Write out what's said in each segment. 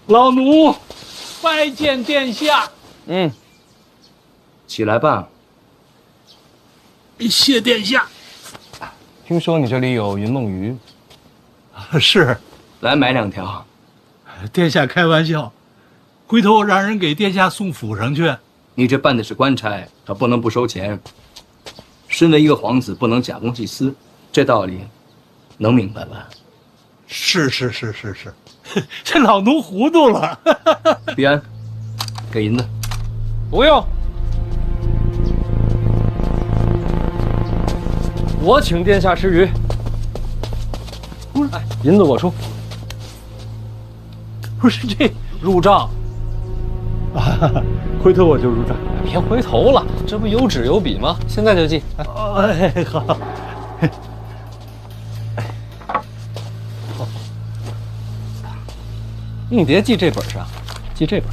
老奴拜见殿下。起来吧。谢殿下。听说你这里有云梦鱼，是，来买2条。殿下开玩笑，回头让人给殿下送府上去。你这办的是官差，他不能不收钱。身为一个皇子，不能假公济私，这道理能明白吧？是，这老奴糊涂了。必安，给银子。不用，我请殿下吃鱼。哎，银子我出。不是这入账。回头我就入账。别回头了，这不有纸有笔吗？现在就记。哎，好。你别记这本上，记这本。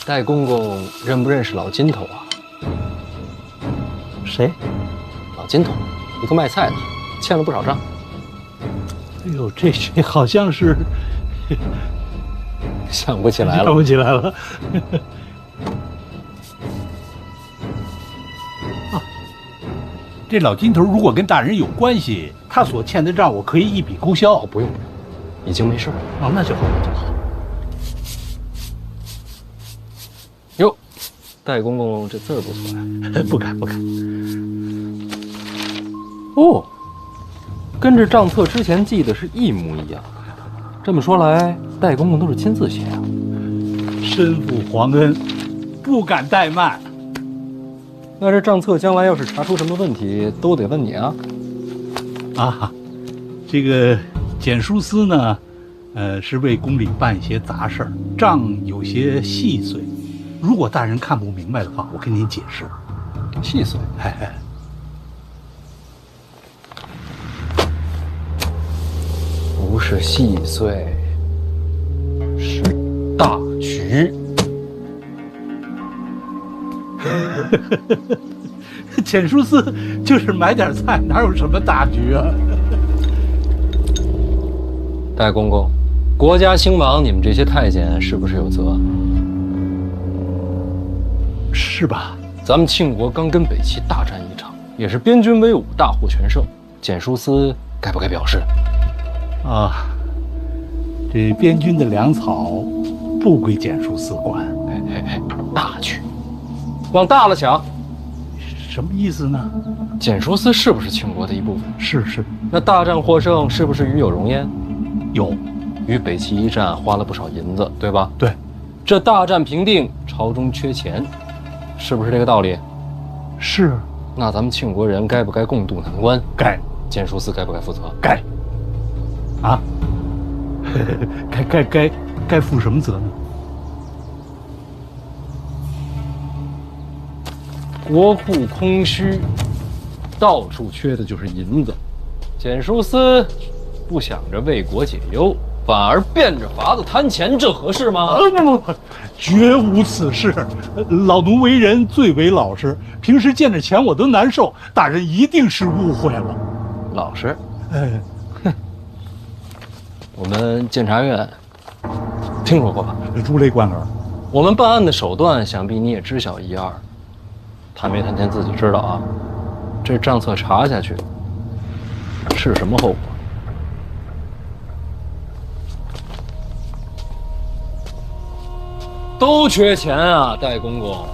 戴公公认不认识老金头啊？谁？老金头，一个卖菜的，欠了不少账。哎呦，这好像是想不起来了。想不起来了。这老金头如果跟大人有关系，他所欠的账我可以一笔勾销。不用，已经没事了。哦，那就好，那就好。哟，戴公公这字儿不错呀。不敢。哦，跟这账册之前记的是一模一样。这么说来，戴公公都是亲自写啊。身负皇恩，不敢怠慢。那这账册将来要是查出什么问题，都得问你啊。这个简书司呢，是为宫里办一些杂事儿，账有些细碎。如果大人看不明白的话，我跟您解释。细碎，不是细碎，是大局。简书司就是买点菜，哪有什么大局啊？戴公公，国家兴亡，你们这些太监是不是有责？是吧？咱们庆国刚跟北齐大战一场，也是边军威武，大获全胜。简书司该不该表示？这边军的粮草不归简书司管。大局，往大了想。什么意思呢？简书司是不是庆国的一部分？是。那大战获胜是不是与有荣焉？有。与北齐一战花了不少银子，对吧？对。这大战平定，朝中缺钱，是不是这个道理？是。那咱们庆国人该不该共度难关？该。简书司该不该负责？该。该负什么责呢？国库空虚，到处缺的就是银子。简书司不想着为国解忧，反而变着法子贪钱，这合适吗？不，绝无此事。老奴为人最为老实，平时见着钱我都难受。大人一定是误会了。老实？我们监察院听说过吧？如雷贯耳。我们办案的手段，想必你也知晓一二。贪没贪钱自己知道啊。这账册查下去，是什么后果？都缺钱啊，戴公公。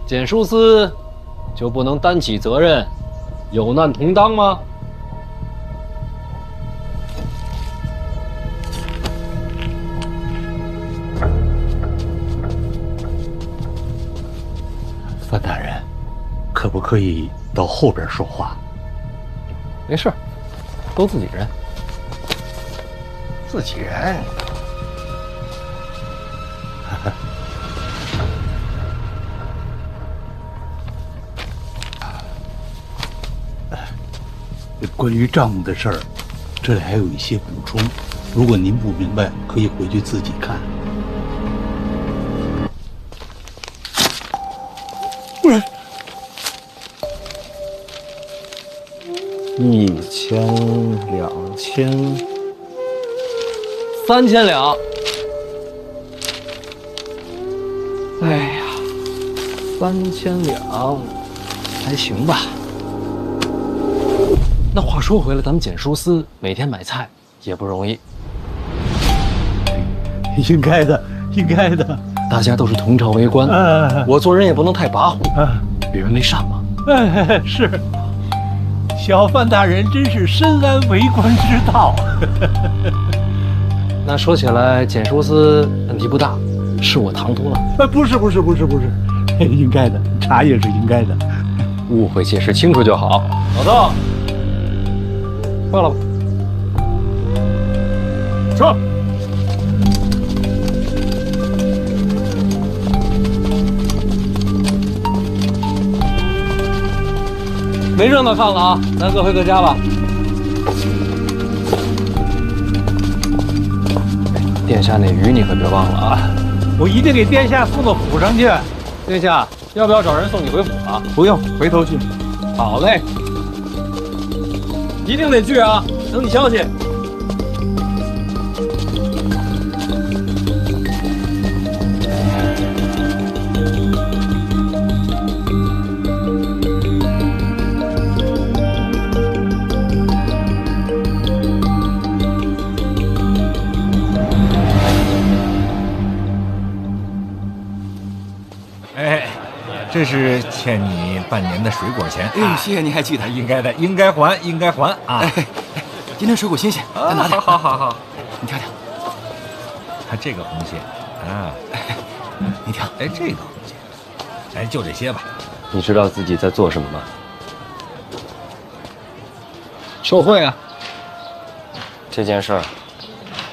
简书司就不能担起责任，有难同当吗？范大人，可不可以到后边说话？没事，都自己人。自己人。关于账目的事儿，这里还有一些补充，如果您不明白，可以回去自己看。1000、2000、3000两。哎呀，3000两还行吧。那话说回来，咱们简书司每天买菜也不容易，应该的，应该的。大家都是同朝为官，我做人也不能太跋扈，与人为善嘛。是。小范大人真是深谙为官之道。那说起来，简书司问题不大，是我唐突了。不是，应该的，茶叶是应该的。误会解释清楚就好。老邓，换了吧。说。没热闹看了啊，咱各回各家吧。殿下那鱼你可别忘了啊！我一定给殿下送到府上去。殿下要不要找人送你回府啊？不用，回头去。好嘞，一定得去啊！等你消息。这是欠你半年的水果钱。哎，谢谢您还记得，应该的，应该还，应该还啊！哎，今天水果新鲜，再拿点。好，你挑挑。看这个红线啊，你挑。哎，这个红线，哎，就这些吧。你知道自己在做什么吗？受贿啊！这件事儿，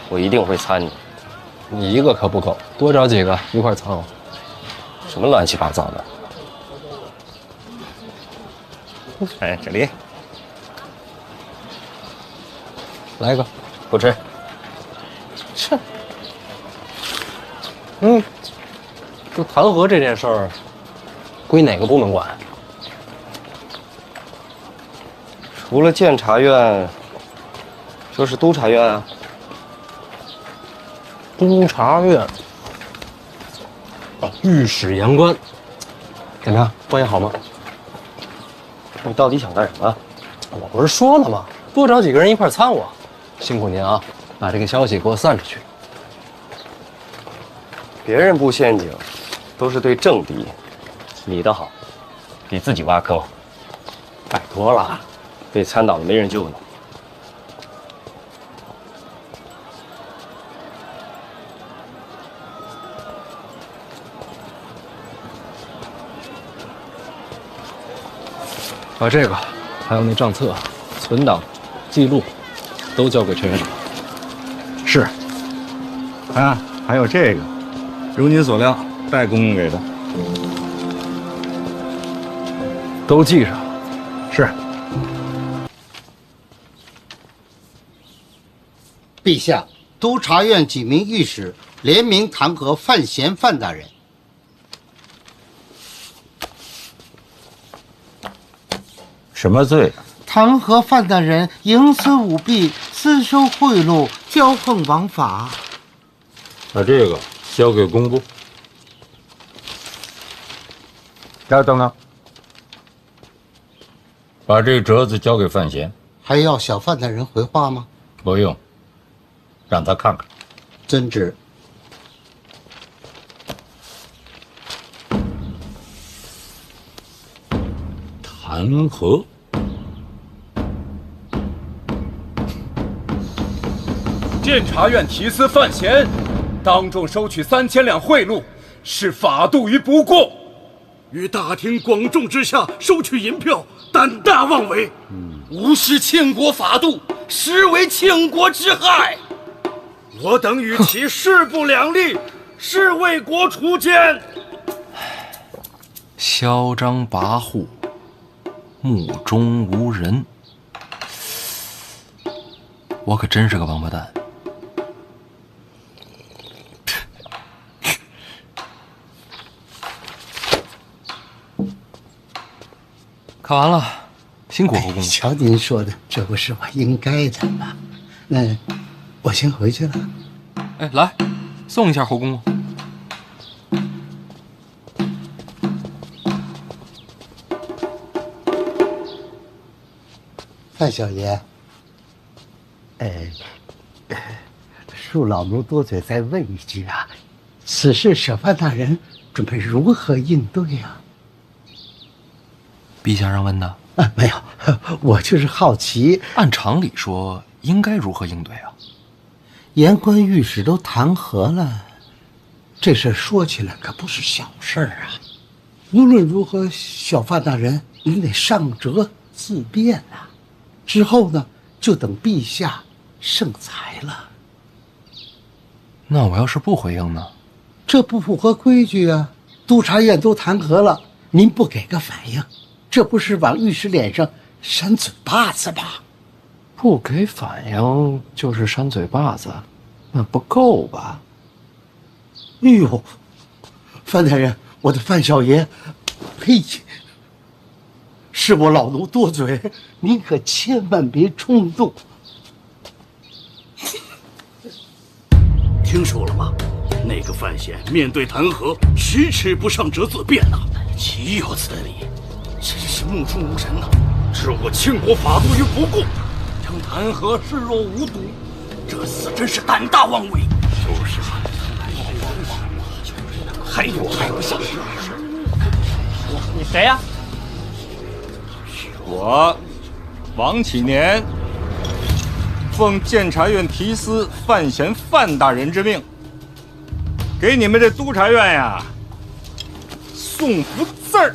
我一定会参你。你一个可不够，多找几个一块参我。什么乱七八糟的！哎，这里来一个，不吃。这弹劾这件事儿，归哪个部门管？除了监察院，就是督察院啊。督察院，御史言官，怎么样？关系好吗？你到底想干什么？我不是说了吗？多找几个人一块参我。辛苦您啊，把这个消息给我散出去。别人布陷阱，都是对政敌，你的好，给自己挖坑。拜托了，被参倒了没人救你。把这个，还有那账册、存档、记录，都交给陈院长。是。啊，还有这个，如您所料，代公公给的。都记上。是。陛下，督察院几名御史联名弹劾范闲范大人。什么罪？弹劾范大人营私舞弊、私收贿赂、骄横枉法。把这个交给工部。等等，把这折子交给范闲。还要小范大人回话吗？不用，让他看看。遵旨。弹劾。监察院提司范闲当众收取3000两贿赂，是法度于不顾；于大庭广众之下收取银票，胆大妄为，无视庆国法度，实为庆国之害。我等与其势不两立，是为国除奸。嚣张跋扈，目中无人，我可真是个王八蛋。看完了，辛苦侯公公。瞧您说的，这不是我应该的吗？那我先回去了。哎，来，送一下侯公公。范小爷，恕老奴多嘴，再问一句啊，此事舍范大人准备如何应对啊？陛下让问的。没有，我就是好奇。按常理说，应该如何应对啊？言官御史都弹劾了，这事说起来可不是小事儿啊。无论如何，小范大人您得上折自辩啊。之后呢，就等陛下圣裁了。那我要是不回应呢？这不符合规矩啊！督察院都弹劾了，您不给个反应，这不是往御史脸上扇嘴巴子吗？不给反应就是扇嘴巴子，那不够吧？哎呦，范大人，我的范小爷，呸！是我老奴多嘴，您可千万别冲动。听说了吗？那个范闲面对弹劾，迟迟不上折自辩呐，岂有此理！真是目中无人呐，置我倾国法度于不顾，将弹劾视若无睹，这厮真是胆大妄为。就是啊，还不像是。你谁呀？我王启年奉监察院提司范闲范大人之命，给你们这督察院呀送幅字儿。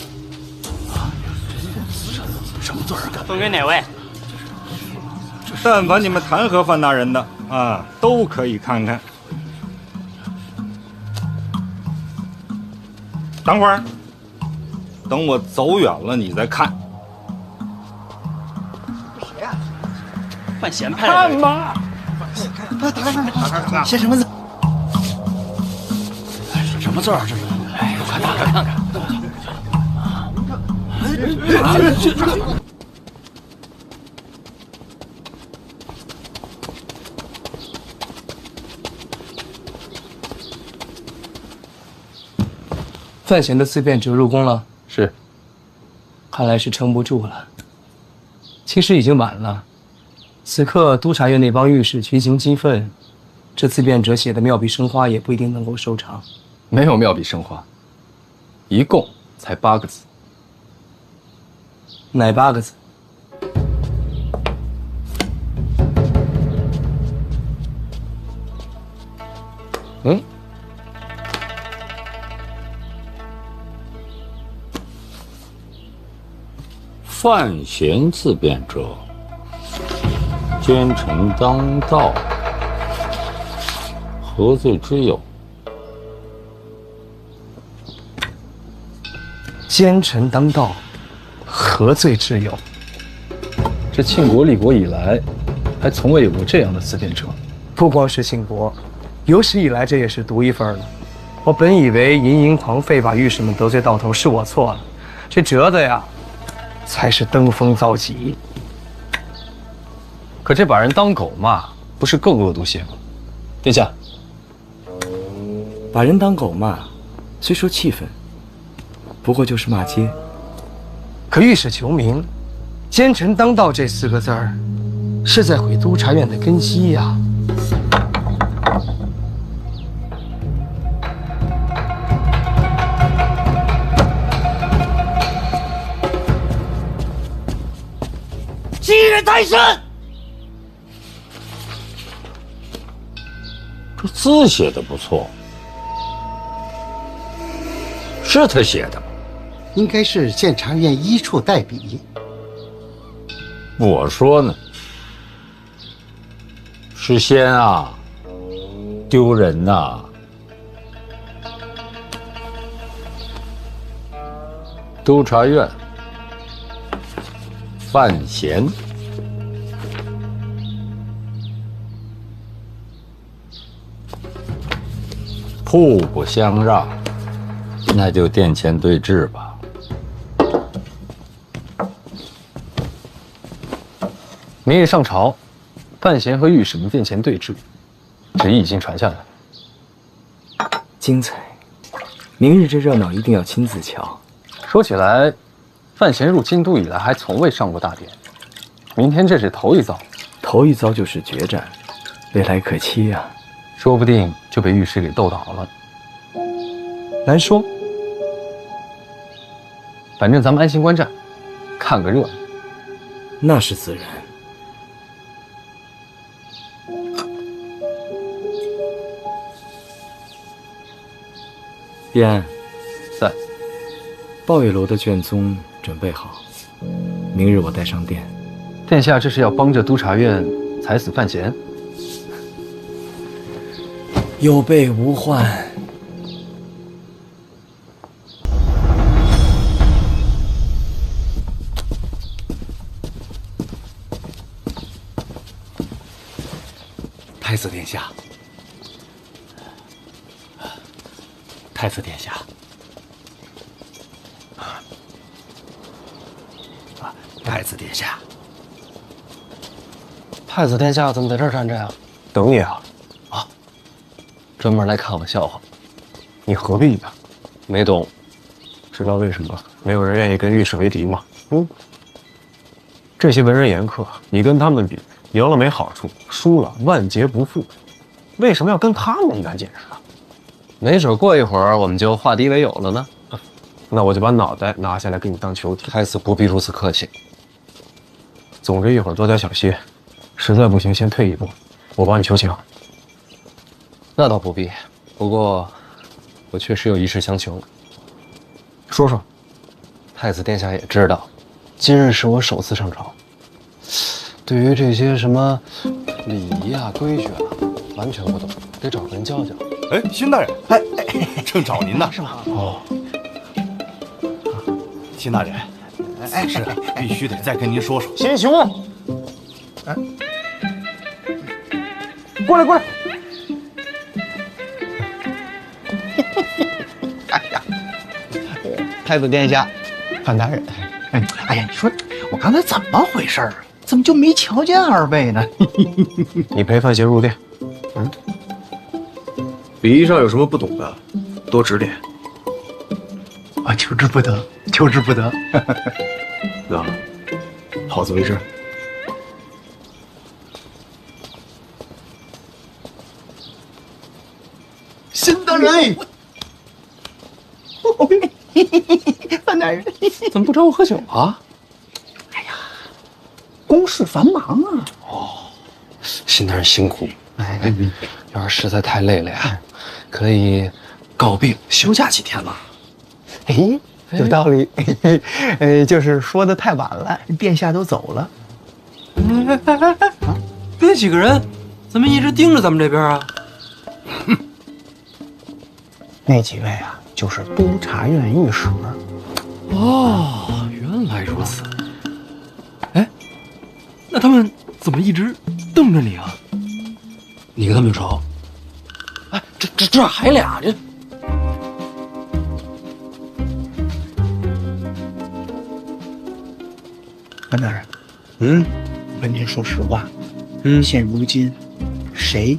什么字儿啊？送给哪位？但凡你们弹劾范大人的啊，都可以看看。等会儿，等我走远了你再看。范闲派来的。看吧，写什么字？什么字儿？这是？哎，快打开看看。范闲的自辩者入宫了，是。看来是撑不住了。其实已经晚了，此刻督察院那帮御史群情激愤，这自辩者写的妙笔生花也不一定能够收场。没有妙笔生花，一共才8个字。哪8个字？范闲自辩者，奸臣当道，何罪之有？奸臣当道，何罪之有？这庆国立国以来，还从未有过这样的自辩者。不光是庆国，有史以来这也是独一份了。我本以为淫淫狂吠把御史们得罪到头，是我错了。这折子呀，才是登峰造极。可这把人当狗骂，不是更恶毒些吗？殿下，把人当狗骂，虽说气愤，不过就是骂街。可御史求名，奸臣当道这4个字儿，是在毁督察院的根基呀。今日太甚！这字写的不错，是他写的吗？应该是监察院一处代笔。我说呢，是先啊，丢人呐！督察院，范闲，互不相让，那就殿前对质吧。明日上朝，范闲和御史们殿前对质，旨意已经传下来。精彩！明日这热闹一定要亲自瞧。说起来，范闲入京都以来还从未上过大典，明天这是头一遭。头一遭就是决战，未来可期呀。说不定就被御史给斗倒了。难说。反正咱们安心观战，看个热闹。那是自然。便安，在。抱月楼的卷宗准备好，明日我带上殿。殿下这是要帮着督察院裁死范闲？有备无患。太子殿下，太子殿下，太子殿下，太子殿下怎么在这儿站着呀？等你啊！专门来看我笑话？你何必呢？没懂。知道为什么没有人愿意跟御史为敌吗？这些文人言客，你跟他们比，赢了没好处，输了万劫不复。为什么要跟他们一般见识啊？没准过一会儿我们就化敌为友了呢。那我就把脑袋拿下来给你当球体。太子不必如此客气。总之一会儿多加小心，实在不行先退一步，我帮你求情。那倒不必，不过我确实有一事相求。说说。太子殿下也知道，今日是我首次上朝，对于这些什么礼仪啊、规矩啊，完全不懂，得找个人教教。哎，辛大人，正找您呢。是吗？哦，辛大人，是必须得再跟您说说。秦雄，过来过来。太子殿下，范大人，哎呀，你说我刚才怎么回事啊？怎么就没瞧见二位呢？你陪范闲入殿。礼仪上有什么不懂的，多指点。啊，求之不得，求之不得。那好自为之。辛大人，范大人，怎么不找我喝酒啊？哎呀，公事繁忙啊。辛大人辛苦。要是实在太累了呀，可以告病休假几天了。哎，有道理。就是说的太晚了，殿下都走了。那几个人怎么一直盯着咱们这边啊？那几位啊，就是督察院御史。哦，原来如此。哎，那他们怎么一直瞪着你啊？你跟他们有仇？哎，这还俩这。范大人，问您说实话，现如今谁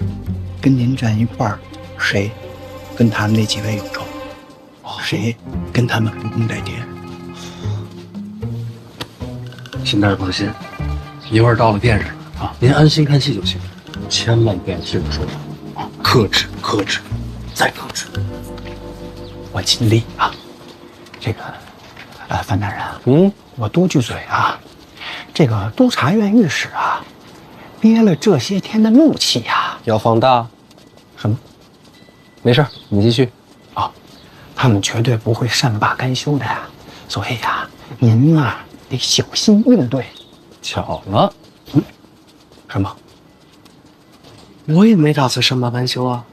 跟您站一块儿，谁跟他们那几位有仇，谁跟他们不共戴天。辛大人放心，一会儿到了殿上啊，您安心看戏就行，千万别听我说啊，克制，克制，再克制。我尽力啊。这个，范大人啊，我多句嘴啊，这个督察院御史啊，憋了这些天的怒气呀，要放大？什么？没事，你继续。啊，他们绝对不会善罢甘休的呀。所以呀，您啊得小心应对。巧了，什么？我也没打算善罢甘休啊。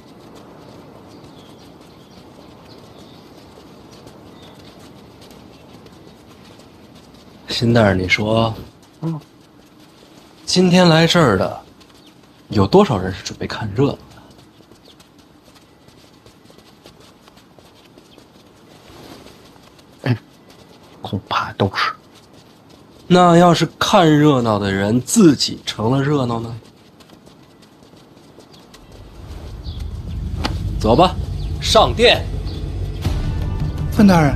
辛大人，你说，今天来这儿的有多少人是准备看热闹的？恐怕都是。那要是看热闹的人自己成了热闹呢？走吧，上殿。范大人，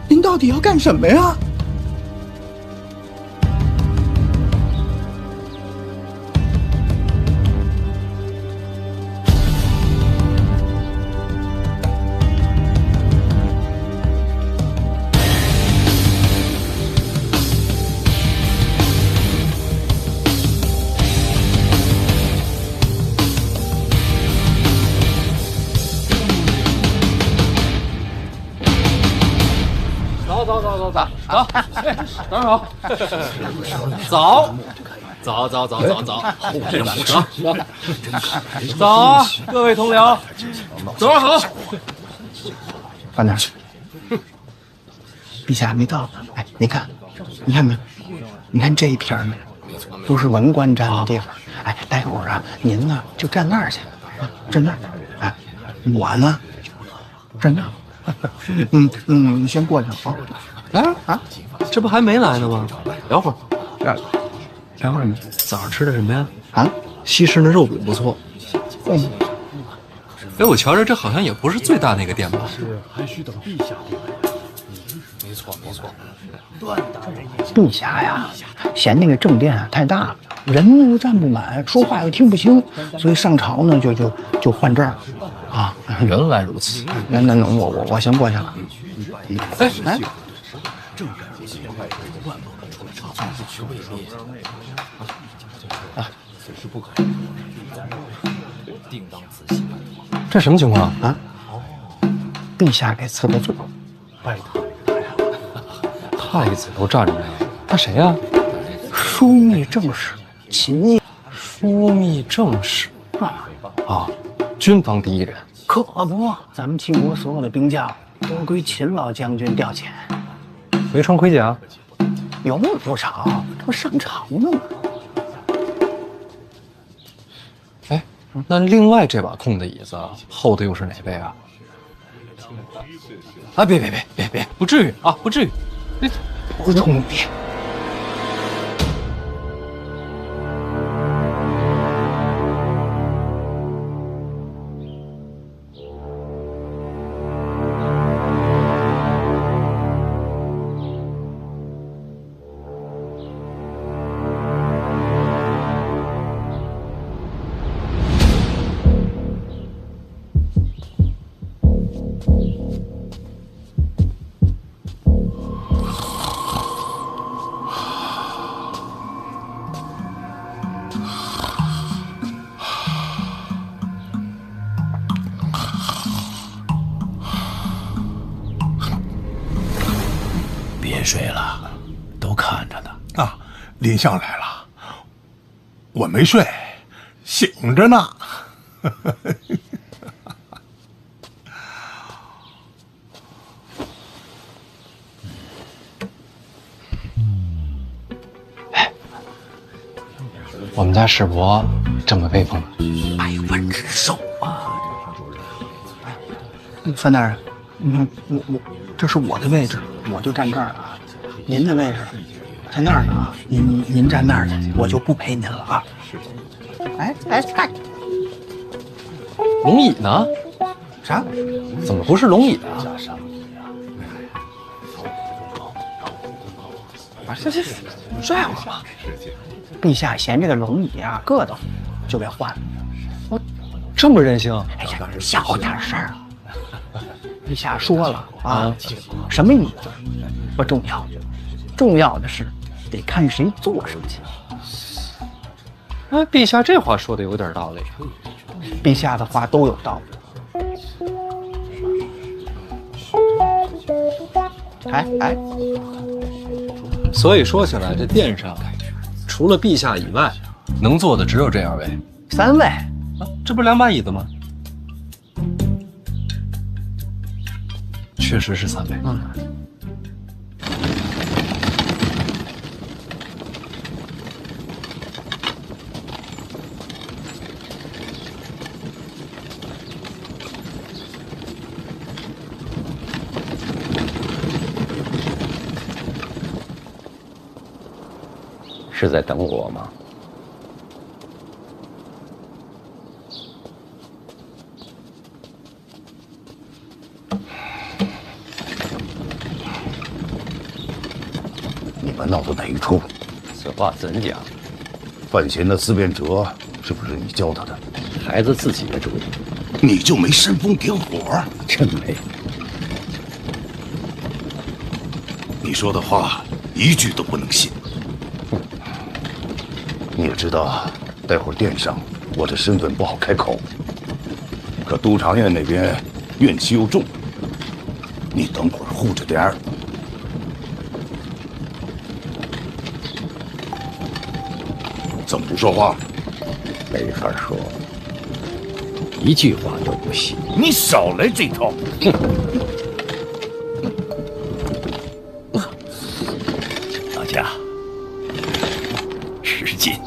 您到底要干什么呀？早上好，早啊，各位同僚，早上好。范大人，陛下还没到呢。哎，你看没？你看这一片儿呢，都是文官站的地方。哎，待会儿啊，您呢就站那儿去，站那儿。哎，我呢站那儿。你先过去啊。来啊，这不还没来呢吗？聊会儿。聊会儿呢。早上吃的什么呀？啊，西施那肉饼不错。嗯。哎，我瞧着这好像也不是最大那个店吧？是还需等陛下定夺。没错。陛下呀，嫌那个正殿啊太大了，人又站不满，说话又听不清，所以上朝呢就换这儿啊。原来如此。那我先过去了。哎。这什么情况啊？陛下给赐的罪，太子都站着呀？他谁呀？枢密正使秦。枢密正使啊，军方第一人。可不，咱们秦国所有的兵将都归秦老将军调遣。没穿盔甲？有不少，这不上朝呢吗？哎，那另外这把空的椅子后头又是哪位啊？啊，别，不至于啊，不至于。不重你。别睡了，都看着呢。啊，林相来了，我没睡，醒着呢。我们家世伯这么威风百万之寿啊！范大人，你看我这是我的位置，我就站这儿了。您的位置在那儿呢啊，您站那儿去，我就不陪您了啊。哎，龙椅呢？啥？怎么不是龙椅啊？把这拽我吧。陛下嫌这个龙椅啊硌得慌，就给换了。我这么任性？哎呀，小点事儿。陛下说了啊，什么椅子不重要，重要的是得看谁坐上去。哎，陛下这话说的有点道理。陛下的话都有道理。哎，所以说起来，这殿上除了陛下以外，能坐的只有这2位。3位啊，这不是2把椅子吗？确实是3位。是在等我吗？你们闹的哪一出？此话怎讲？范闲的思辨辙是不是你教他的？孩子自己的主意，你就没煽风点火？真没。你说的话一句都不能信。你也知道，待会儿殿上我的身份不好开口，可督察院那边怨气又重，你等会儿护着点儿。怎么不说话？没法说，一句话都不行。你少来这套！大家，使劲！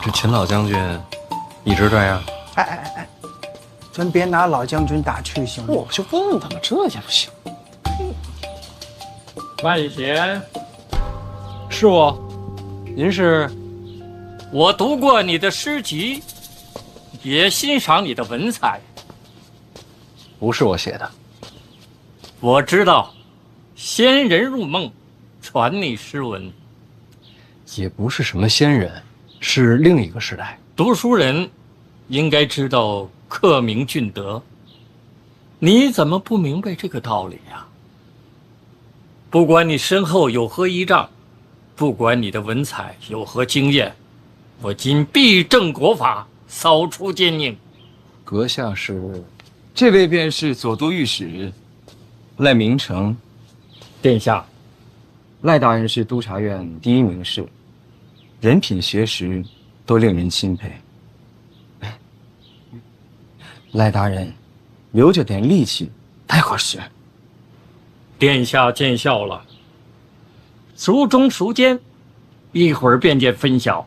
这秦老将军一直这样？哎，咱别拿老将军打趣行吗？我就问问他们，这也不行。范闲，是我，您是？我读过你的诗集，也欣赏你的文采。不是我写的。我知道，仙人入梦，传你诗文。也不是什么仙人，是另一个时代。读书人应该知道克明俊德，你怎么不明白这个道理呀？不管你身后有何依仗，不管你的文采有何经验，我今必正国法，扫除奸佞。阁下是？这位便是左都御史赖明成。殿下，赖大人是督察院第一名士，人品学识都令人钦佩。赖大人留着点力气太合适。殿下见笑了，孰忠孰奸，一会儿便见分晓。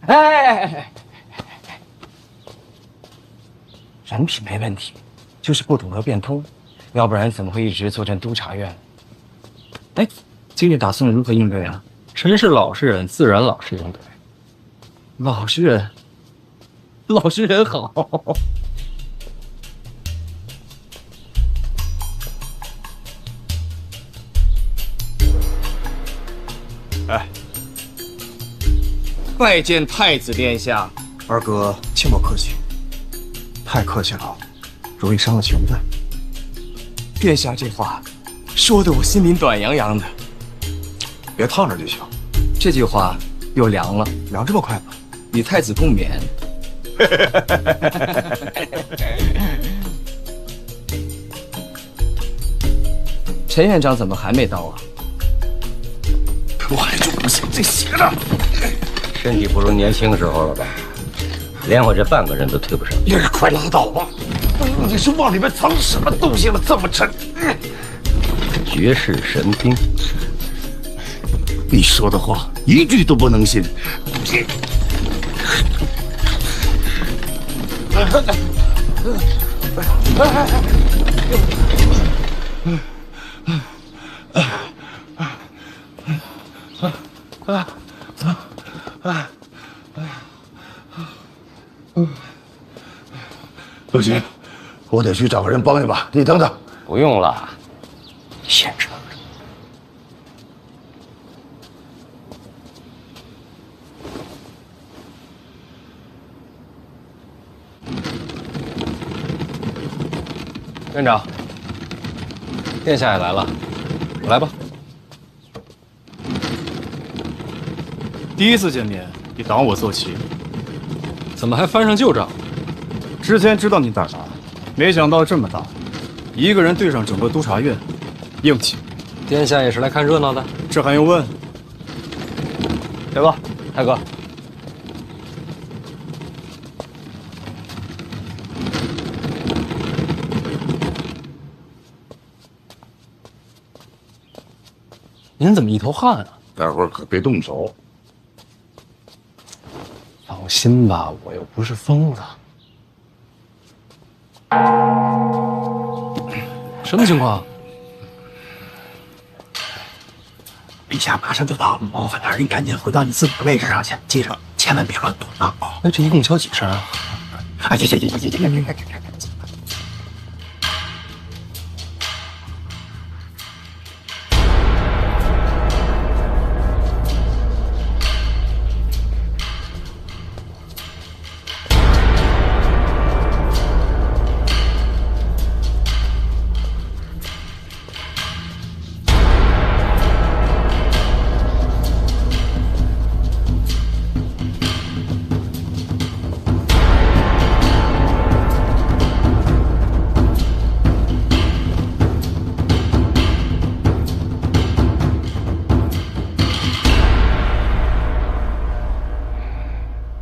哎，人品没问题，就是不懂得变通，要不然怎么会一直坐镇督察院？哎，今日打算如何应对啊？臣是老实人，自然老实应对。老实人，老实人好。哎，拜见太子殿下。二哥，切莫客气，太客气了，容易伤了情分。殿下这话说的我心里暖洋洋的。别烫着就行。这句话又凉了，凉这么快吗？与太子共勉。陈院长怎么还没到啊？我还就不信这邪了。身体不如年轻时候了吧？连我这半个人都推不上。爷儿，快拉倒吧！你是往里面藏什么东西了？这么沉？绝世神兵。你说的话一句都不能信。不行，我得去找个人帮一把。你等等。不用了，现成的。院长，殿下也来了，我来吧。第一次见面，你挡我坐骑，怎么还翻上旧账？之前知道你胆大，没想到这么大，一个人对上整个督察院，硬气。殿下也是来看热闹的，这还用问？来吧，太哥。您怎么一头汗啊？待会儿可别动手。放心吧，我又不是疯子。什么情况？陛下马上就到了，范大人，你赶紧回到你自己的位置上去，记着千万别乱动啊！哎，这一共敲几声啊？哎，行，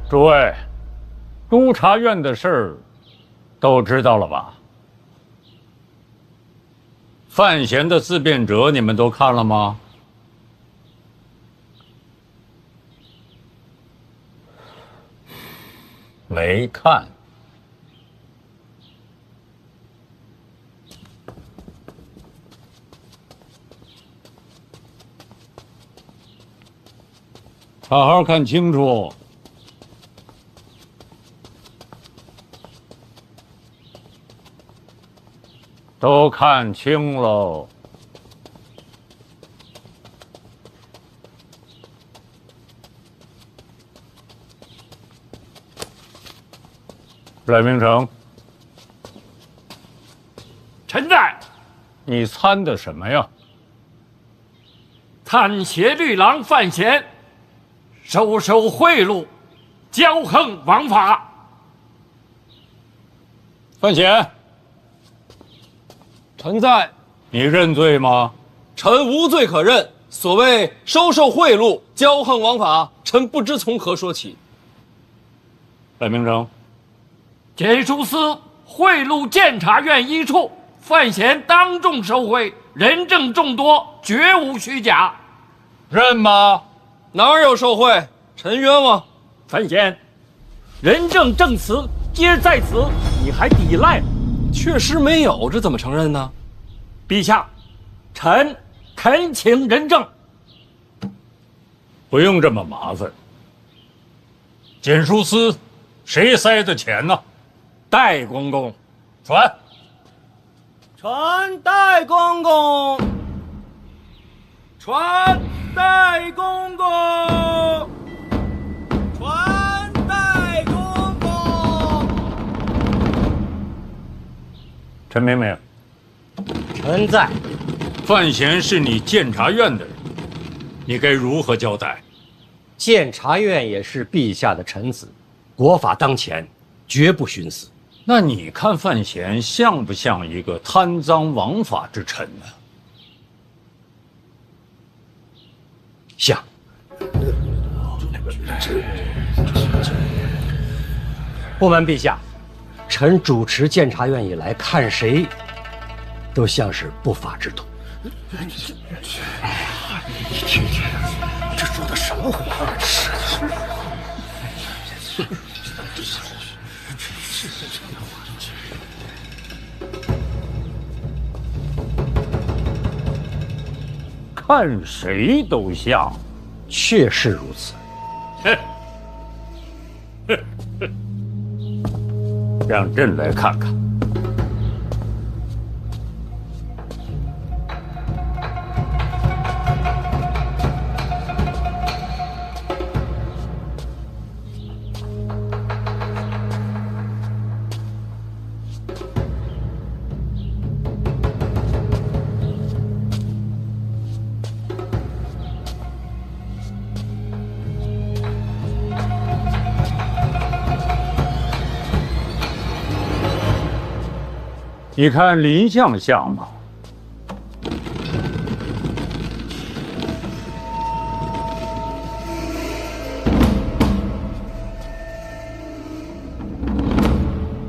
诸位，督察院的事儿都知道了吧？范闲的自辩者你们都看了吗？没看。好好看清楚。都看清喽。赖明成，臣在。你参的什么呀？参协律郎范闲，收贿赂，骄横枉法。范闲。臣在。你认罪吗？臣无罪可认。所谓收受贿赂、骄横枉法，臣不知从何说起。赖明成，检书司贿赂监察院一处，范闲当众受贿，人证众多，绝无虚假。认吗？哪有受贿？臣冤枉。范闲，人证证词皆在此，你还抵赖？确实没有，这怎么承认呢？陛下，臣恳请人证。不用这么麻烦。检书司谁塞的钱呢？戴公公。传。传戴公公。传戴公公。传戴公公。陈明明，臣在。范闲是你监察院的人，你该如何交代？监察院也是陛下的臣子，国法当前，绝不徇私。那你看范闲像不像一个贪赃枉法之臣呢？像。不瞒陛下，臣主持监察院以来，看谁都像是不法之徒。你听听，这说的什么话？看谁都像，确是如此。让朕来看看。你看林相像吗？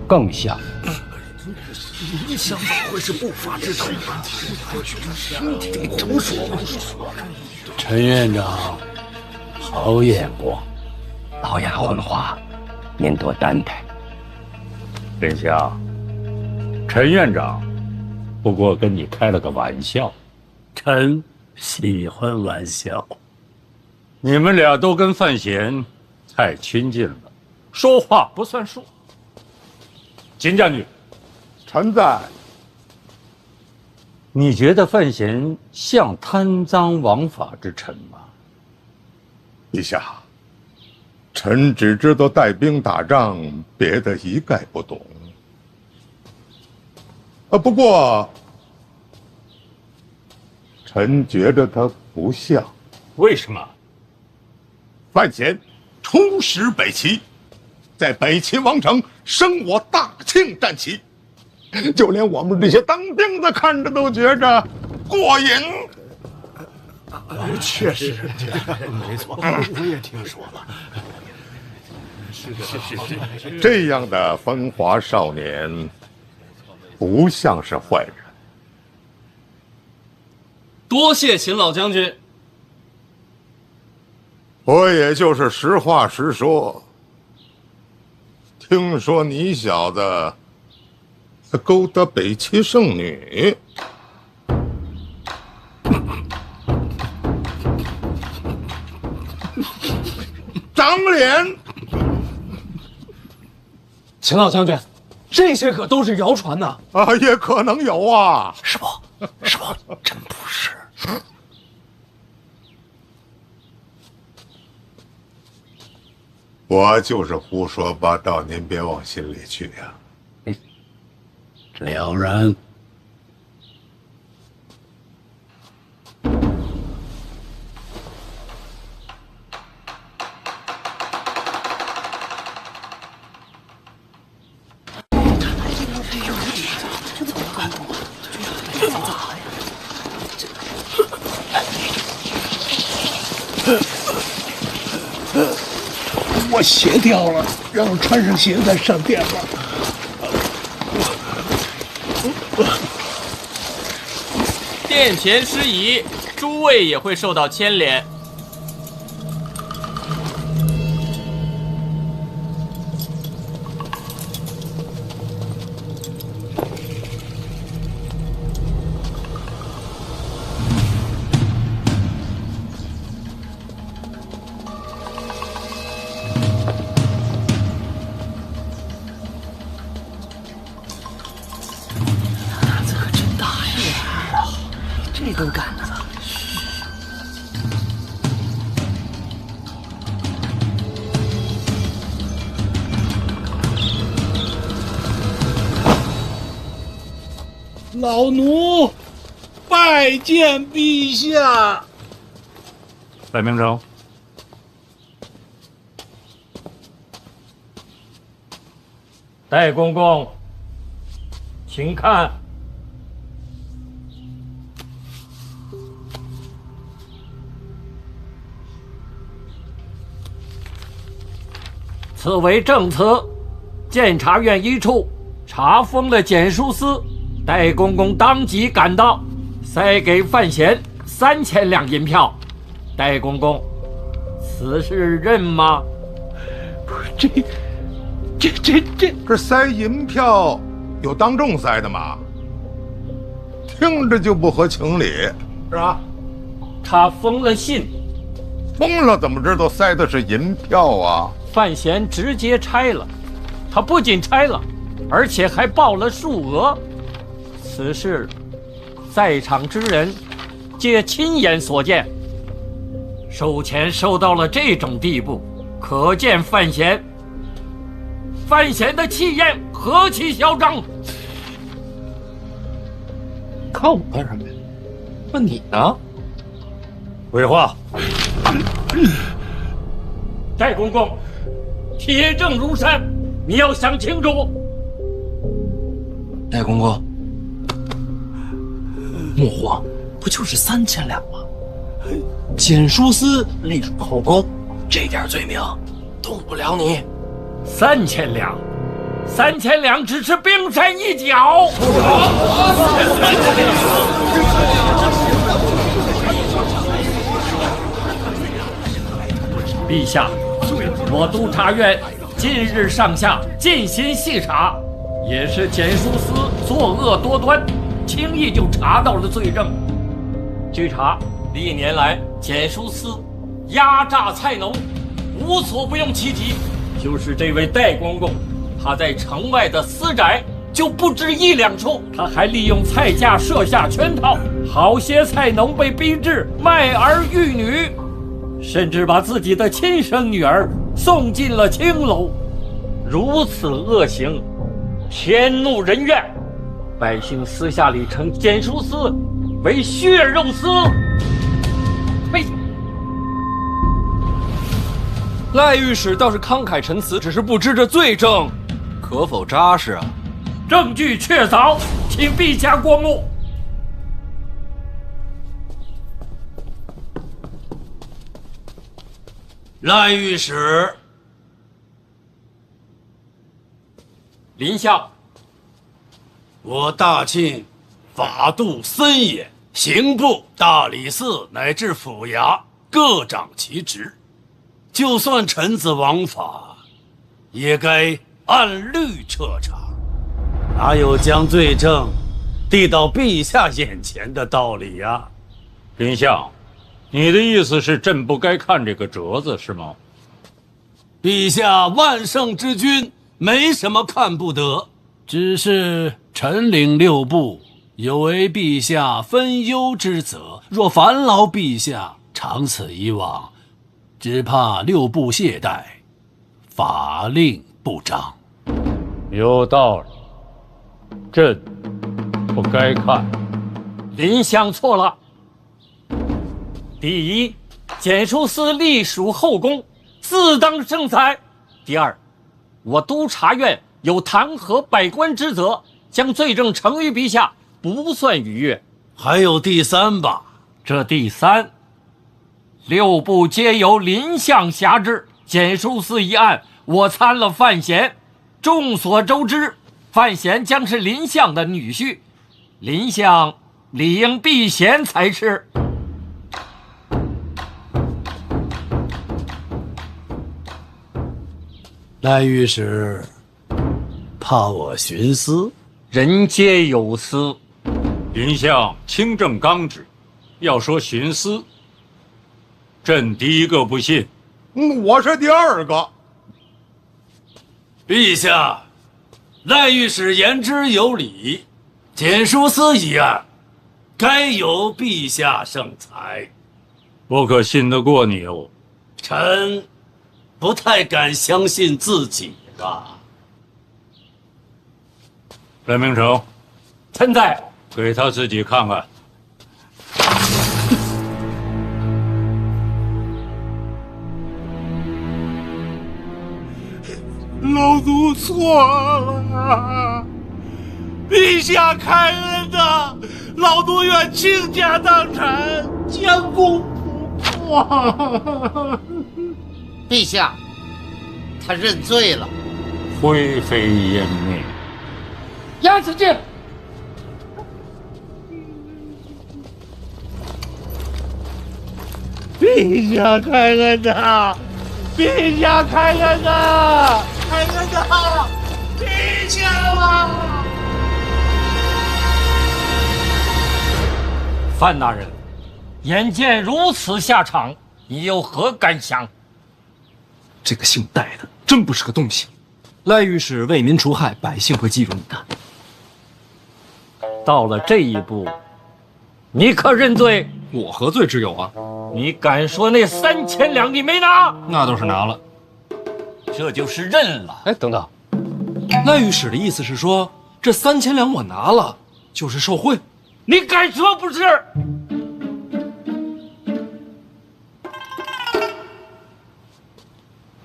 更像。林相怎么会是不法之徒？听说。陈院长，好眼光。老衙混话，您多担待。林相。陈院长不过跟你开了个玩笑。臣喜欢玩笑。你们俩都跟范闲太亲近了，说话不算数。秦将军，臣在。你觉得范闲像贪赃枉法之臣吗？陛下，臣只知道带兵打仗，别的一概不懂。不过，臣觉得他不像。为什么？范闲出使北齐，在北齐王城升我大庆战旗，就连我们这些当兵的看着都觉着过瘾。确实，没错，我也听说了。是。这样的风华少年，不像是坏人。多谢秦老将军。我也就是实话实说。听说你小子勾搭北齐圣女，长脸。秦老将军，这些可都是谣传呐！也可能有啊。师伯，真不是。我就是胡说八道，您别往心里去呀。了然。我鞋掉了，让我穿上鞋再上殿吧。殿前失仪，诸位也会受到牵连。都敢呢。老奴拜见陛下。赖明成，戴公公，请看。此为证词，监察院一处查封了简书司，戴公公当即赶到，塞给范闲3000两银票。戴公公，此事认吗？不是这塞银票有当众塞的吗？听着就不合情理，是吧？他封了信，封了怎么知道塞的是银票啊？范闲直接拆了，他不仅拆了，而且还报了数额。此事在场之人皆亲眼所见，收钱收到了这种地步，可见范闲的气焰何其嚣张！看我干什么呀？问你呢？回话。戴公公，铁证如山，你要想清楚。戴公公，莫慌，不就是3000两吗？简书司隶属后宫，这点罪名动不了你。3000两，3000两只是冰山一角。陛下，我督察院近日上下进行细查，也是简书司作恶多端，轻易就查到了罪证。据查，历年来简书司压榨菜农，无所不用其极。就是这位戴公公，他在城外的私宅就不止1、2处，他还利用菜价设下圈套，好些菜农被逼至卖儿育女，甚至把自己的亲生女儿送进了青楼。如此恶行，天怒人怨，百姓私下里称简书司为血肉司。呸！赖御史倒是慷慨陈词，只是不知这罪证可否扎实啊？证据确凿，请陛下过目。赖御史，林相，我大庆法度森严，刑部、大理寺乃至府衙各掌其职，就算臣子枉法，也该按律彻查，哪有将罪证递到陛下眼前的道理呀？林相，你的意思是朕不该看这个折子是吗？陛下万圣之君，没什么看不得，只是臣领6部，有违陛下分忧之责。若烦劳陛下，长此以往，只怕6部懈怠，法令不彰。有道理，朕不该看。林相错了。第一，简书司隶属后宫，自当盛裁；第二，我督察院有弹劾百官之责，将罪证呈于陛下，不算逾越。还有第三吧？这第三，6部皆由林相辖制，简书司一案，我参了范闲。众所周知，范闲将是林相的女婿，林相理应避嫌才是。赖御史，怕我徇私？人皆有私。林相清正刚直，要说徇私，朕第一个不信。我是第二个。陛下，赖御史言之有理，简书司一案，该由陛下圣裁。我可信得过你哦？臣不太敢相信自己了。赖明成，臣在。给他自己看看。老奴错了，陛下开恩呐！老奴愿倾家荡产，将功补过。陛下，他认罪了。灰飞烟灭。押此去。陛下开恩呐！陛下开恩呐！开恩呐！陛下啊！范大人，眼见如此下场，你有何感想？这个姓戴的真不是个东西。赖御史为民除害，百姓会记住你的。到了这一步，你可认罪？我何罪之有啊？你敢说那3000两你没拿？那倒是拿了，这就是认了。哎，等等，赖御史的意思是说，这3000两我拿了，就是受贿？你敢说不是？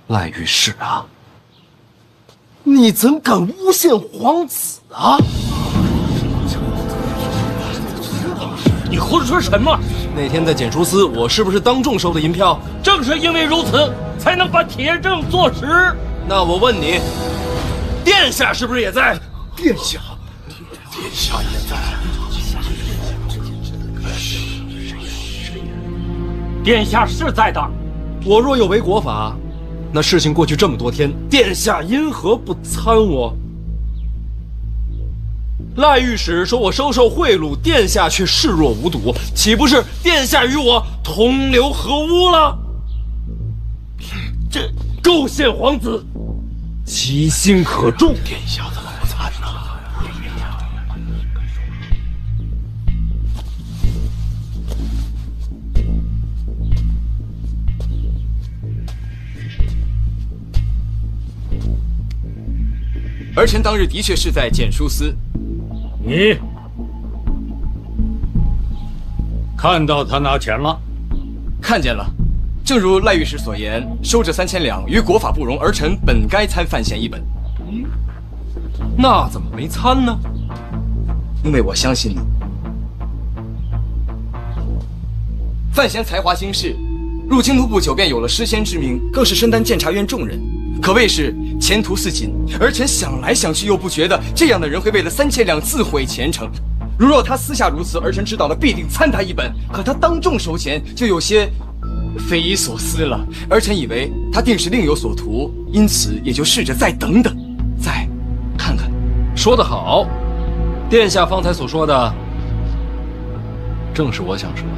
赖御史啊，你怎敢诬陷皇子啊？你胡说什么？那天在简书司，我是不是当众收的银票？正是因为如此，才能把铁证坐实。那我问你，殿下是不是也在？殿下也在。殿下是在的。我若有违国法，那事情过去这么多天，殿下因何不参我？赖御史说我收受贿赂，殿下却视若无睹，岂不是殿下与我同流合污了？这构陷皇子，其心可诛。殿下怎么不参呢？儿臣当日的确是在检书司。你看到他拿钱了？看见了。正如赖御史所言，收这3000两与国法不容，儿臣本该参范闲一本。那怎么没参呢？因为我相信你。范闲才华经世，入京都不久便有了诗仙之名，更是身担监察院重任，可谓是前途似锦。儿臣想来想去，又不觉得这样的人会为了3000两自毁前程。如若他私下如此，儿臣知道了必定参他一本。可他当众收钱，就有些匪夷所思了。儿臣以为他定是另有所图，因此也就试着再等等，再看看。说得好，殿下方才所说的，正是我想说的。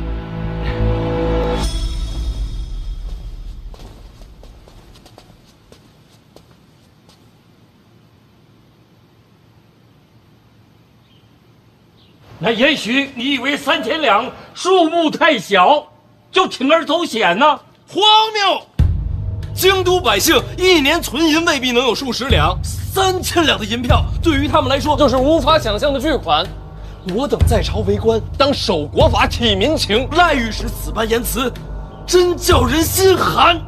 那也许你以为3000两数目太小，就铤而走险呢？荒谬！京都百姓一年存银未必能有数十两，3000两的银票对于他们来说就是无法想象的巨款。我等在朝为官，当守国法、体民情。赖御史此般言辞，真叫人心寒。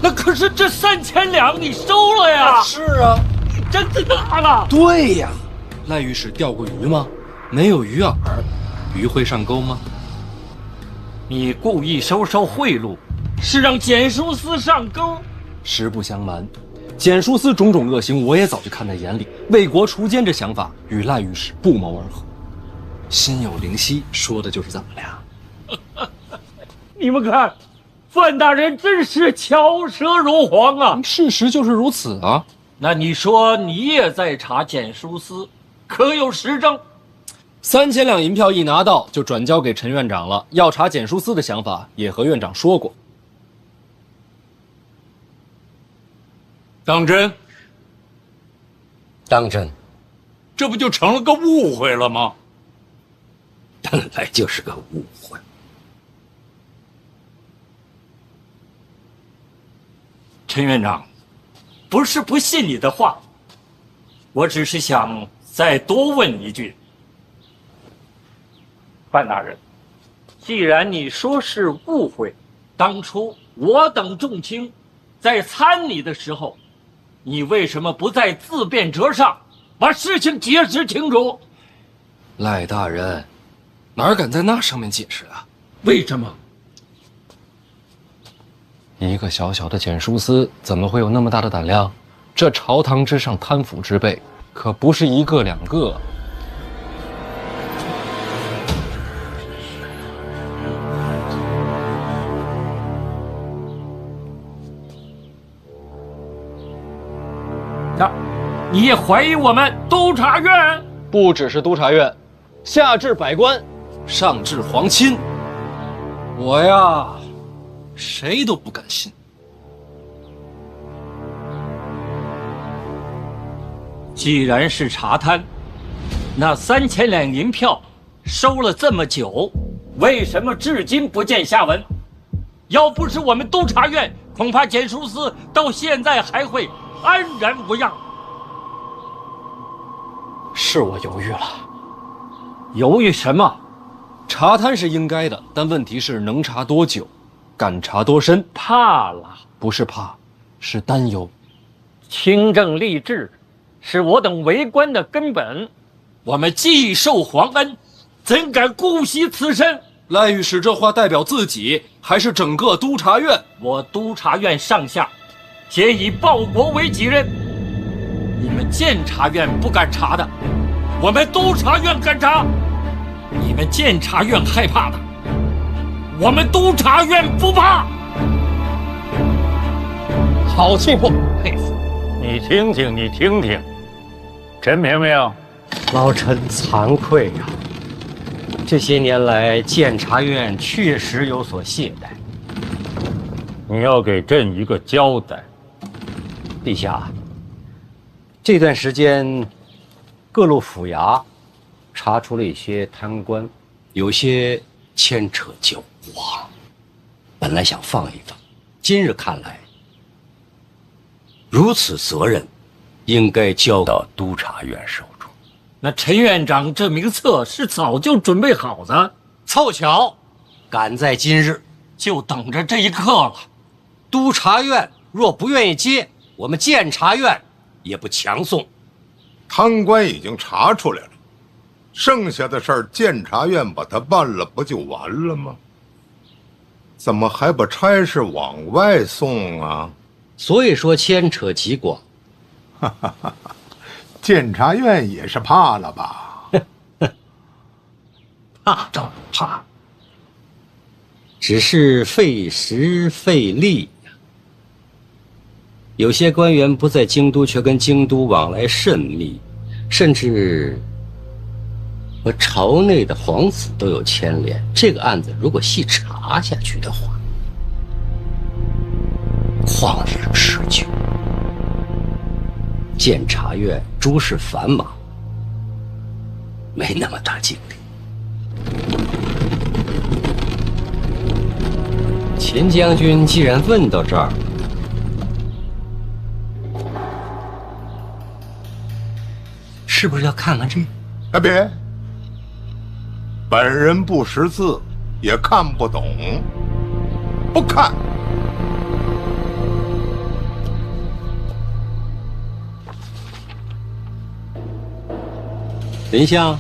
那可是这3000两你收了呀？是啊，你真的拿了？对呀，赖御史钓过鱼吗？没有鱼饵，鱼会上钩吗？你故意收贿赂，是让检书司上钩。实不相瞒，检书司种种恶行，我也早就看在眼里。为国除奸这想法与赖御史不谋而合，心有灵犀，说的就是咱们俩。你们看，范大人真是巧舌如簧啊！事实就是如此啊。那你说你也在查检书司，可有实证？3000两银票一拿到，就转交给陈院长了。要查检书司的想法，也和院长说过。当真？当真。这不就成了个误会了吗？本来就是个误会。陈院长，不是不信你的话，我只是想再多问一句。范大人，既然你说是误会，当初我等众卿在参你的时候，你为什么不在自辩折上把事情解释清楚？赖大人，哪敢在那上面解释啊？为什么？一个小小的检书司怎么会有那么大的胆量？这朝堂之上贪腐之辈可不是一个两个。那你也怀疑我们督察院？不只是督察院，下至百官，上至皇亲，我呀，谁都不敢信。既然是查贪，那3000两银票收了这么久，为什么至今不见下文？要不是我们督察院，恐怕检书司到现在还会安然无恙。是我犹豫了。犹豫什么？查贪是应该的，但问题是能查多久，敢查多深？怕了？不是怕，是担忧。清正吏治是我等为官的根本，我们既受皇恩，怎敢姑息此身？赖御史这话代表自己，还是整个督察院？我督察院上下皆以报国为己任，你们监察院不敢查的，我们督察院敢查；你们监察院害怕的，我们督察院不怕。好气魄，佩服。你听听，你听听，陈明明，老臣惭愧呀、这些年来，监察院确实有所懈怠。你要给朕一个交代。陛下，这段时间，各路府衙查出了一些贪官，有些牵扯狡猾。本来想放一放，今日看来，如此责任应该交到督察院手中。那陈院长这名册是早就准备好的，凑巧赶在今日，就等着这一刻了。督察院若不愿意接，我们监察院也不强送。贪官已经查出来了，剩下的事儿监察院把它办了，不就完了吗？怎么还把差事往外送啊？所以说牵扯极广。监察院也是怕了吧？怕倒不怕，只是费时费力呀。有些官员不在京都，却跟京都往来甚密，甚至和朝内的皇子都有牵连。这个案子如果细查下去的话，旷日持久。监察院诸事繁忙，没那么大精力。秦将军既然问到这儿，是不是要看看这？哎，别！本人不识字，也看不懂，不看。丞相，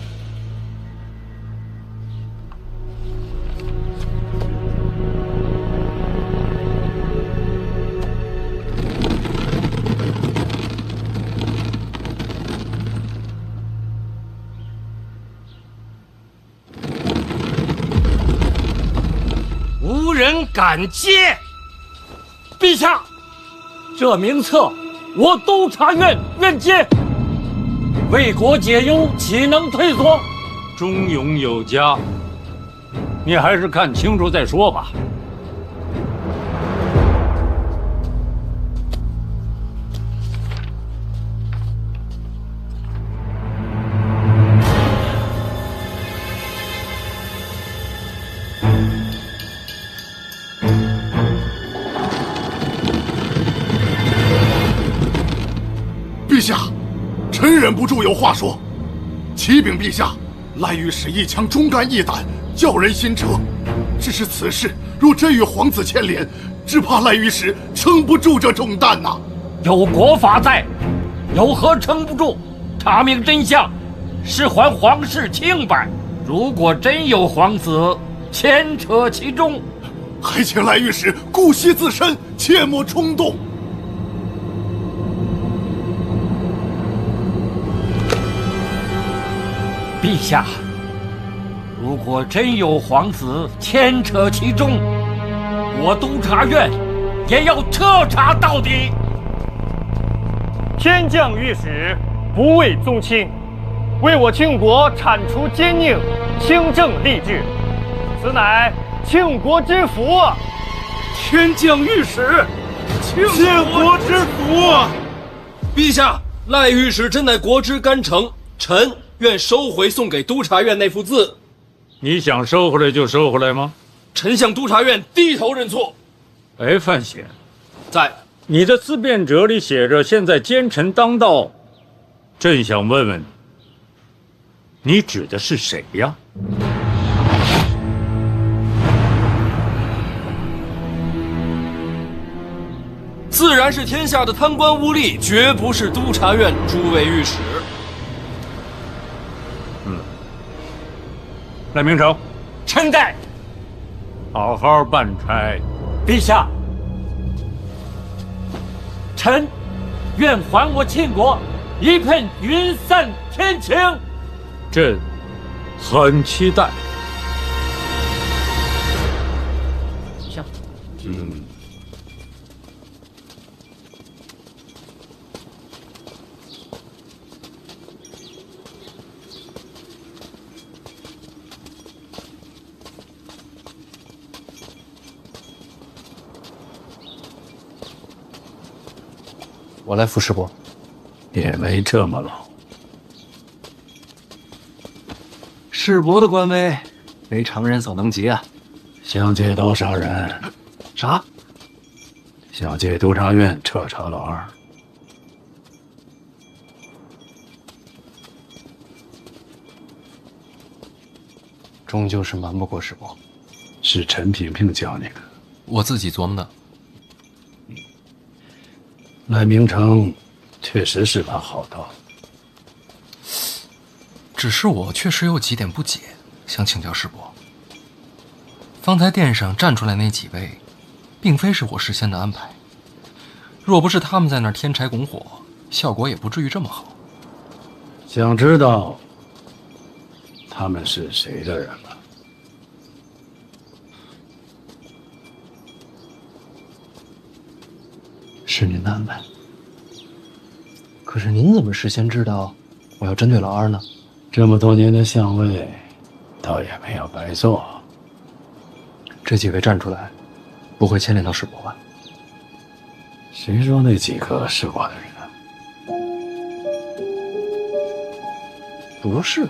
无人敢接。陛下，这名册我督察院愿接。为国解忧，岂能退缩？忠勇有加，你还是看清楚再说吧。陛下，臣忍不住有话说。启禀陛下，赖御史一腔忠肝义胆，叫人心折。只是此事若真与皇子牵连，只怕赖御史撑不住这重担呐。有国法在，有何撑不住？查明真相，是还皇室清白。如果真有皇子牵扯其中，还请赖御史顾惜自身，切莫冲动。陛下，如果真有皇子牵扯其中，我督察院也要彻查到底。天降御史，不畏宗亲，为我庆国铲除奸佞，清正吏治，此乃庆国之福啊！天降御史，庆国之福啊！陛下，赖御史真乃国之干臣，臣愿收回送给督察院那幅字。你想收回来就收回来吗？臣向督察院低头认错。哎，范闲，在你的自辩者里写着现在奸臣当道，朕想问问你指的是谁呀？自然是天下的贪官污吏，绝不是督察院诸位御史。赖明成，臣在。好好办差。陛下，臣愿还我庆国一片云散天晴。朕很期待。像，我来扶世伯。也没这么老。世伯的官威，非常人所能及啊！想借多少人？啥？想借督察院彻查老二。终究是瞒不过世伯。是陈萍萍教你的？我自己琢磨的。赖明成确实是把好道。只是我确实有几点不解，想请教世伯。方才殿上站出来那几位，并非是我事先的安排。若不是他们在那儿添柴拱火，效果也不至于这么好。想知道他们是谁的人吗？是您的安排。可是您怎么事先知道我要针对老二呢？这么多年的相位，倒也没有白做。这几位站出来，不会牵连到世伯吧？谁说那几个是我的人啊？不是。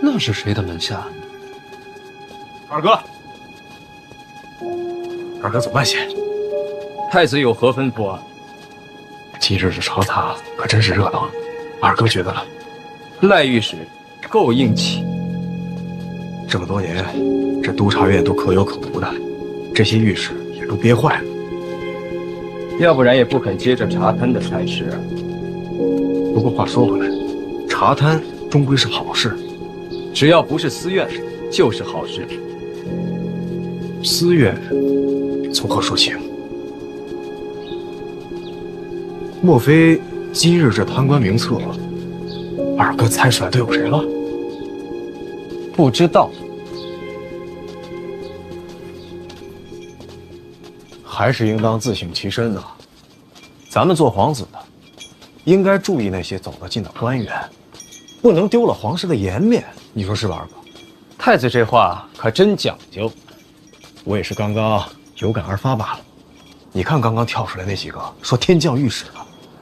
那是谁的门下？二哥，二哥怎么办先？太子有何吩咐啊？今日这朝堂可真是热闹。二哥觉得呢？赖御史够硬气。这么多年，这督察院都可有可无的，这些御史也都憋坏了。要不然也不肯接着查贪的差事啊。不过话说回来，查贪终归是好事，只要不是私怨，就是好事。私怨从何说起？莫非今日这贪官名册，二哥猜出来都有谁了？不知道。还是应当自省其身啊！咱们做皇子的，应该注意那些走得近的官员，不能丢了皇室的颜面。你说是吧，二哥？太子这话可真讲究。我也是刚刚有感而发罢了。你看刚刚跳出来那几个说天降御史的，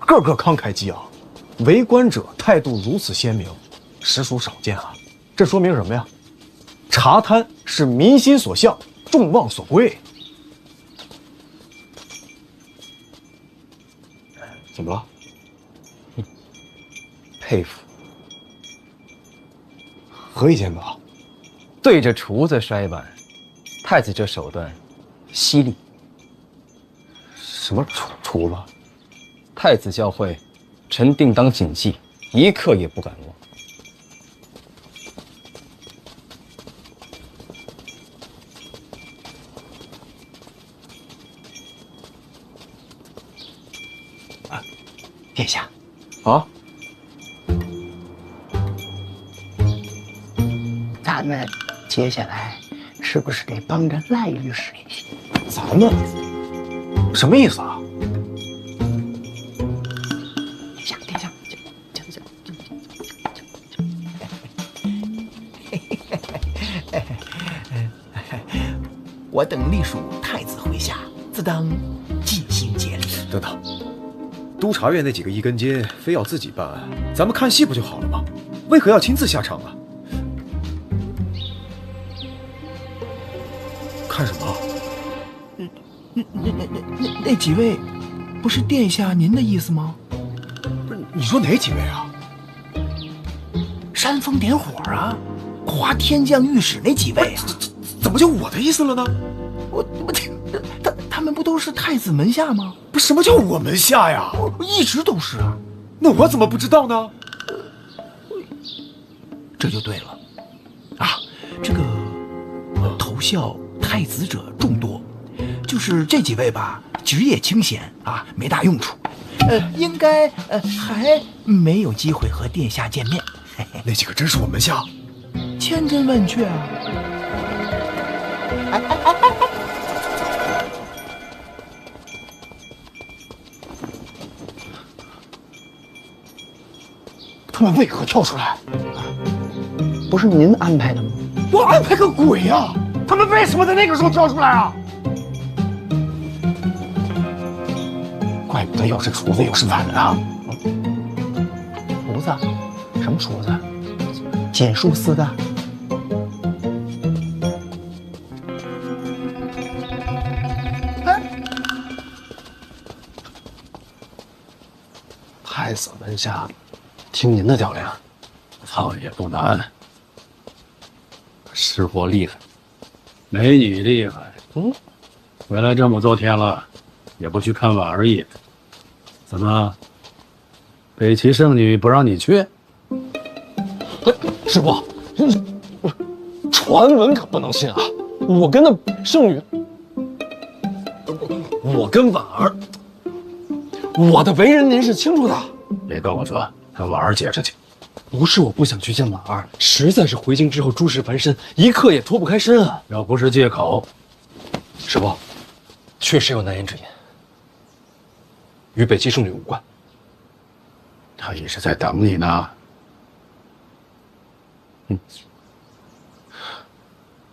个个慷慨激昂，为官者态度如此鲜明，实属少见啊！这说明什么呀？查贪是民心所向，众望所归。怎么了？佩服。何以见得？对着厨子摔碗，太子这手段犀利。什么厨子？太子教诲，臣定当谨记，一刻也不敢忘。殿下，啊，咱们接下来是不是得帮着赖御史一些？咱们什么意思啊？殿下，我等隶属太子麾下，自当尽心竭力。等等。督察院那几个一根筋非要自己办案，咱们看戏不就好了吗？为何要亲自下场啊？看什么？那几位，不是殿下您的意思吗？不是，你说哪几位啊？煽风点火啊，夸天降御史那几位啊？怎么就我的意思了呢？他们不都是太子门下吗？不，什么叫我门下呀？一直都是啊。那我怎么不知道呢？这就对了，啊，这个投效太子者众多，就是这几位吧，职业清闲啊，没大用处。应该还没有机会和殿下见面。那几个真是我门下？千真万确啊！他们为何跳出来？不是您安排的吗？我安排个鬼呀！他们为什么在那个时候跳出来啊？怪不得又是厨子又是碗啊！厨子？什么厨子？简书司的。太子门下，听您的调令。操也不难，师傅厉害，美女厉害。回来这么多天了，也不去看婉儿一眼，怎么？北齐圣女不让你去？师傅，传闻可不能信啊！我跟那圣女，我跟婉儿，我的为人您是清楚的。别跟我说，跟婉儿解释去。不是我不想去见婉儿，实在是回京之后诸事繁身，一刻也脱不开身啊。要不是借口，师傅，确实有难言之隐，与北齐圣女无关。他也是在等你呢。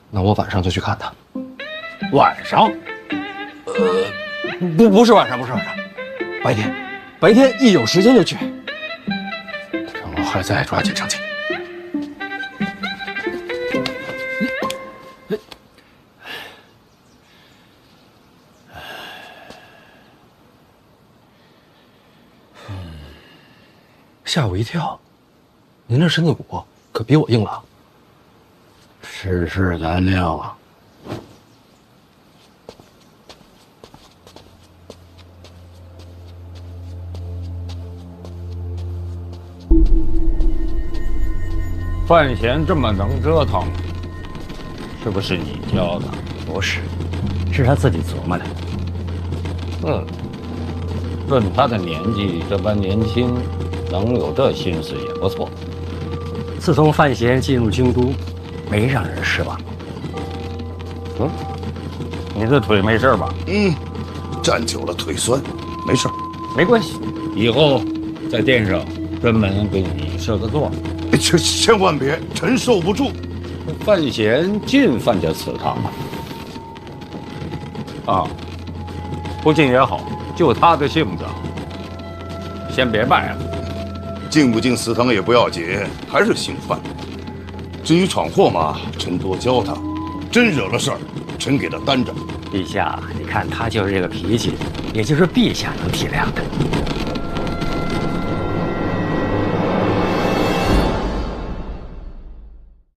那我晚上就去看他。晚上？不是晚上，不是晚上，白天一有时间就去。趁我还在，抓紧上去。吓我一跳，您这身子骨可比我硬朗。世事难料啊。范闲这么能折腾，是不是你教的？不是，是他自己琢磨的。论他的年纪这般年轻，能有这心思也不错。自从范闲进入京都，没让人失望。你的腿没事吧？站久了腿酸，没事，没关系。以后在殿上专门给你设个座。千万别，臣受不住。范闲进范家祠堂啊，不进也好，就他的性子，先别拜了。进不进祠堂也不要紧，还是姓范。至于闯祸嘛，臣多教他。真惹了事儿，臣给他担着。陛下，你看他就是这个脾气，也就是陛下能体谅的。